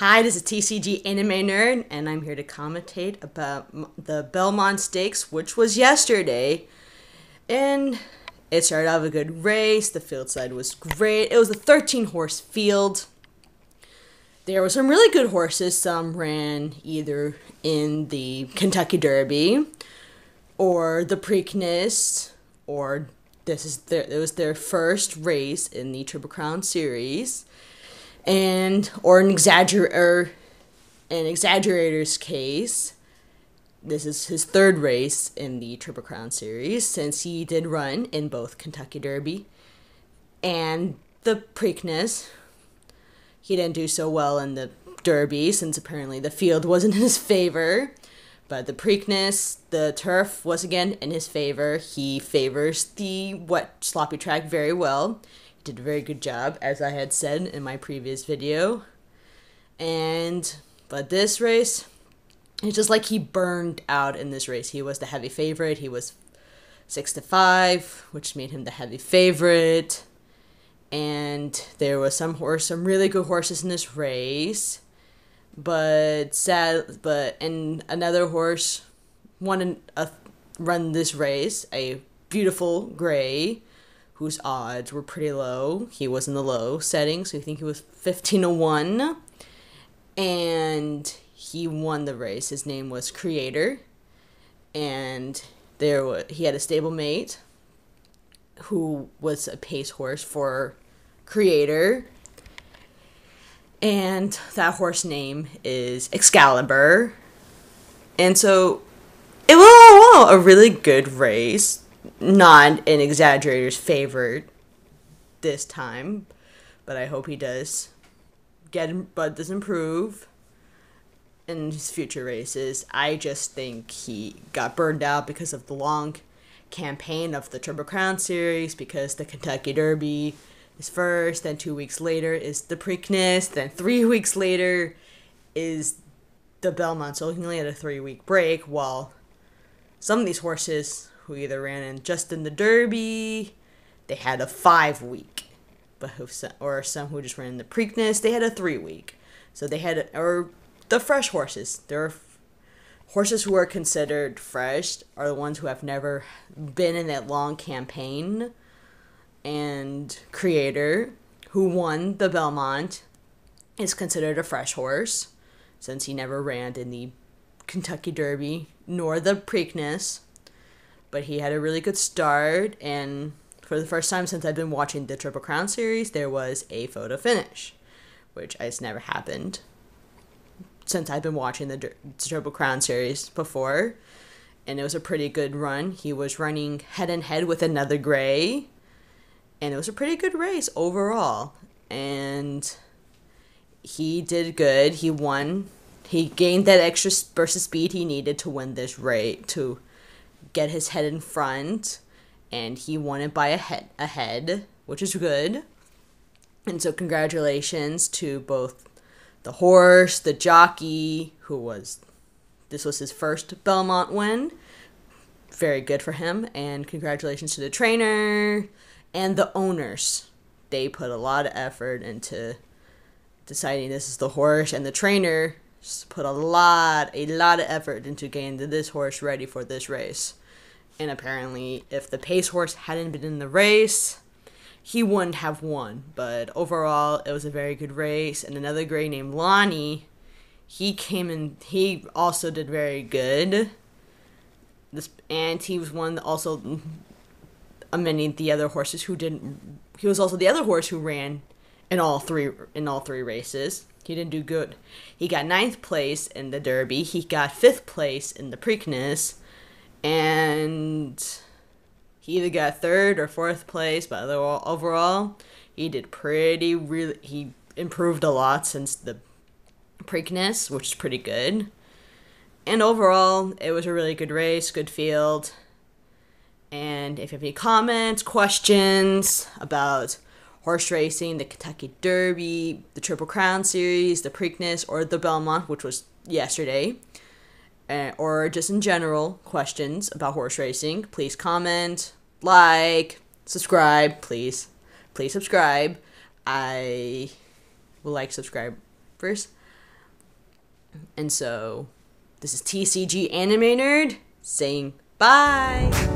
Hi, this is TCG Anime Nerd, and I'm here to commentate about the Belmont Stakes, which was yesterday. And it started out with a good race. The field side was great. It was a 13-horse field. There were some really good horses. Some ran either in the Kentucky Derby or the Preakness, or it was their first race in the Triple Crown Series. Or an exaggerator's case, this is his third race in the Triple Crown Series, since he did run in both Kentucky Derby and the Preakness. He didn't do so well in the Derby, since apparently the field wasn't in his favor. But the Preakness, the turf was again in his favor. He favors the wet, sloppy track very well. Did a very good job, as I had said in my previous video. But this race, it's just like he burned out in this race. He was the heavy favorite. He was 6-5, which made him the heavy favorite. And there was some really good horses in this race. But another horse run this race, a beautiful gray, whose odds were pretty low. He was in the low setting, so I think he was 15-1. And he won the race. His name was Creator. And he had a stablemate who was a pace horse for Creator. And that horse name is Excalibur. And so it was a really good race. Not an exaggerator's favorite this time, but I hope he does improve in his future races. I just think he got burned out because of the long campaign of the Triple Crown Series, because the Kentucky Derby is first, then 2 weeks later is the Preakness, then 3 weeks later is the Belmont. So he only had a 3-week break, while some of these horses who either ran in the Derby, they had a 5-week, or some who just ran in the Preakness, they had a 3-week. So or the fresh horses. There are horses who are considered fresh are the ones who have never been in that long campaign. And Creator, who won the Belmont, is considered a fresh horse, since he never ran in the Kentucky Derby nor the Preakness. But he had a really good start, and for the first time since I've been watching the Triple Crown Series, there was a photo finish, which has never happened since I've been watching the Triple Crown Series before. And it was a pretty good run. He was running head-and-head with another gray, and it was a pretty good race overall. And he did good. He won. He gained that extra burst of speed he needed to win this race, to get his head in front, and he won it by a head, which is good. And so congratulations to both the horse, the jockey, this was his first Belmont win. Very good for him. And congratulations to the trainer and the owners. They put a lot of effort into deciding this is the horse, and the trainer put a lot of effort into getting this horse ready for this race. And apparently, if the pace horse hadn't been in the race, he wouldn't have won. But overall, it was a very good race. And another gray named Lonnie, he also did very good. And he was one also many of the other horses who didn't. He was also the other horse who ran in all three races. He didn't do good. He got 9th place in the Derby. He got 5th place in the Preakness. And he either got 3rd or 4th place, but overall, he did he improved a lot since the Preakness, which is pretty good. And overall, it was a really good race, good field. And if you have any comments, questions about horse racing, the Kentucky Derby, the Triple Crown Series, the Preakness, or the Belmont, which was yesterday, or just in general questions about horse racing, please comment, like, subscribe, please subscribe. I would like subscribers. And so, this is TCG Anime Nerd saying bye!